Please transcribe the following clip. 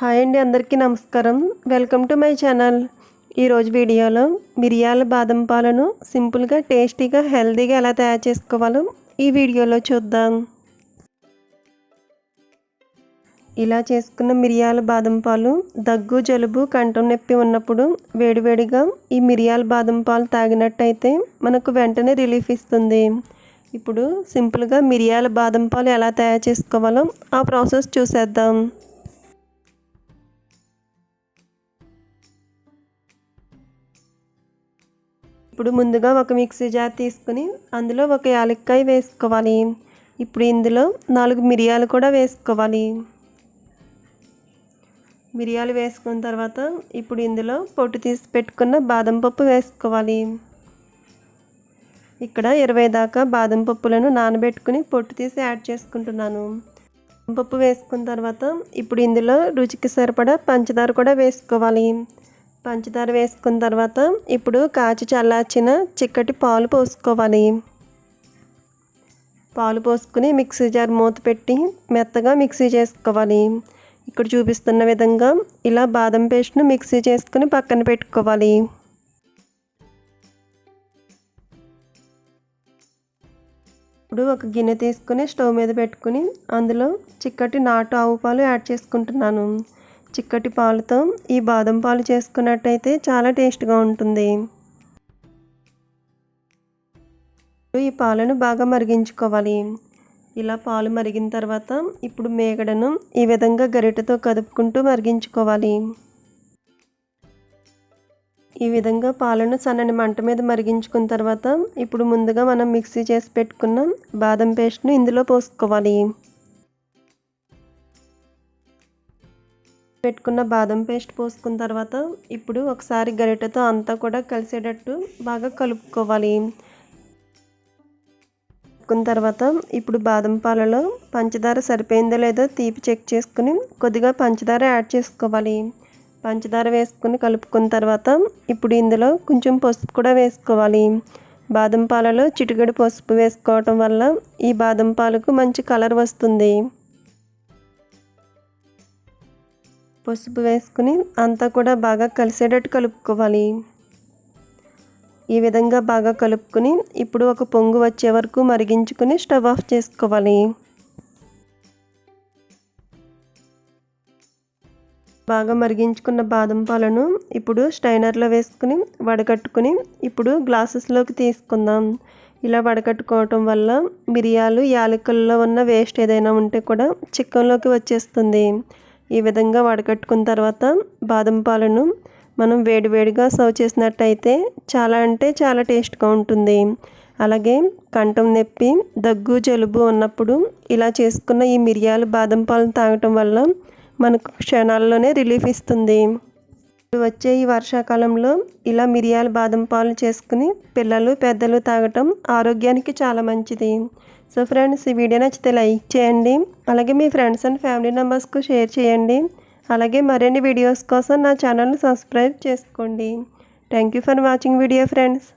Hi అండి, అందరికీ నమస్కారం. Welcome to my channel. ఈరోజు వీడియోలో మిరియాల బాదం పాలను సింపుల్గా టేస్టీగా హెల్తీగా ఎలా తయారు చేసుకోవాలో ఈ వీడియోలో చూద్దాం. ఇలా చేసుకున్న మిరియాల బాదం పాలు దగ్గు, జలుబు, కంఠం నొప్పి ఉన్నప్పుడు వేడివేడిగా ఈ మిరియాల బాదం పాలు తాగినట్టయితే మనకు వెంటనే రిలీఫ్ ఇస్తుంది. ఇప్పుడు సింపుల్గా మిరియాల బాదం పాలు ఎలా తయారు చేసుకోవాలో ఆ ప్రాసెస్ చూసేద్దాం. ఇప్పుడు ముందుగా ఒక మిక్సీ జార్ తీసుకుని అందులో ఒక యాలక్కాయ వేసుకోవాలి. ఇప్పుడు ఇందులో 4 మిరియాలు కూడా వేసుకోవాలి. మిరియాలు వేసుకున్న తర్వాత ఇప్పుడు ఇందులో పొట్టు తీసి పెట్టుకున్న బాదం పప్పు వేసుకోవాలి. ఇక్కడ 20 దాకా బాదం పప్పులను నానబెట్టుకుని పొట్టు తీసి యాడ్ చేసుకుంటున్నాను. బాదం పప్పు వేసుకున్న తర్వాత ఇప్పుడు ఇందులో రుచికి సరిపడా పంచదార కూడా వేసుకోవాలి. పంచదార వేసుకున్న తర్వాత ఇప్పుడు కాచి చల్లార్చిన చిక్కటి పాలు పోసుకోవాలి. పాలు పోసుకుని మిక్సీ జార్ మూత పెట్టి మెత్తగా మిక్సీ చేసుకోవాలి. ఇక్కడ చూపిస్తున్న విధంగా ఇలా బాదం పేస్ట్ను మిక్సీ చేసుకుని పక్కన పెట్టుకోవాలి. ఇప్పుడు ఒక గిన్నె తీసుకుని స్టవ్ మీద పెట్టుకుని అందులో చిక్కటి నాటు ఆవు పాలు యాడ్ చేసుకుంటున్నాను. చిక్కటి పాలతో ఈ బాదం పాలు చేసుకున్నట్టయితే చాలా టేస్ట్గా ఉంటుంది. ఈ పాలను బాగా మరిగించుకోవాలి. ఇలా పాలు మరిగిన తర్వాత ఇప్పుడు మేగడను ఈ విధంగా గరిటెతో కదుపుకుంటూ మరిగించుకోవాలి. ఈ విధంగా పాలను సన్నని మంట మీద మరిగించుకున్న తర్వాత ఇప్పుడు ముందుగా మనం మిక్సీ చేసి పెట్టుకున్న బాదం పేస్ట్ను ఇందులో పోసుకోవాలి. పెట్టుకున్న బాదం పేస్ట్ పోసుకున్న తర్వాత ఇప్పుడు ఒకసారి గరిటెతో అంతా కూడా కలిసేటట్టు బాగా కలుపుకోవాలి. కలుపుకున్న తర్వాత ఇప్పుడు బాదం పాలలో పంచదార సరిపోయిందో లేదో తీపి చెక్ చేసుకుని కొద్దిగా పంచదార యాడ్ చేసుకోవాలి. పంచదార వేసుకుని కలుపుకున్న తర్వాత ఇప్పుడు ఇందులో కొంచెం పసుపు కూడా వేసుకోవాలి. బాదం పాలలో చిటికెడు పసుపు వేసుకోవటం వల్ల ఈ బాదం పాలకు మంచి కలర్ వస్తుంది. పసుపు వేసుకుని అంతా కూడా బాగా కలిసేటట్టు కలుపుకోవాలి. ఈ విధంగా బాగా కలుపుకొని ఇప్పుడు ఒక పొంగు వచ్చే వరకు మరిగించుకుని స్టవ్ ఆఫ్ చేసుకోవాలి. బాగా మరిగించుకున్న బాదం పాలను ఇప్పుడు స్ట్రైనర్లో వేసుకుని వడకట్టుకుని ఇప్పుడు గ్లాసెస్లోకి తీసుకుందాం. ఇలా వడకట్టుకోవటం వల్ల మిరియాలు, యాలకులలో ఉన్న వేస్ట్ ఏదైనా ఉంటే కూడా చిక్కంలోకి వచ్చేస్తుంది. ఈ విధంగా వడకట్టుకున్న తర్వాత బాదం పాలను మనం వేడివేడిగా సర్వ్ చేసినట్టయితే చాలా అంటే చాలా టేస్ట్గా ఉంటుంది. అలాగే కంఠం నొప్పి, దగ్గు, జలుబు ఉన్నప్పుడు ఇలా చేసుకున్న ఈ మిరియాలు బాదం పాలను తాగటం వల్ల మనకు క్షణాల్లోనే రిలీఫ్ ఇస్తుంది. వచ్చే ఈ వర్షాకాలంలో ఇలా మిరియాల బాదం పాలు చేసుకుని పిల్లలు, పెద్దలు తాగటం ఆరోగ్యానికి చాలా మంచిది. సో ఫ్రెండ్స్, ఈ వీడియో నచ్చితే లైక్ చేయండి. అలాగే మీ ఫ్రెండ్స్ అండ్ ఫ్యామిలీ మెంబర్స్కు షేర్ చేయండి. అలాగే మరిన్ని వీడియోస్ కోసం నా ఛానల్ని సబ్స్క్రైబ్ చేసుకోండి. Thank you for watching video friends.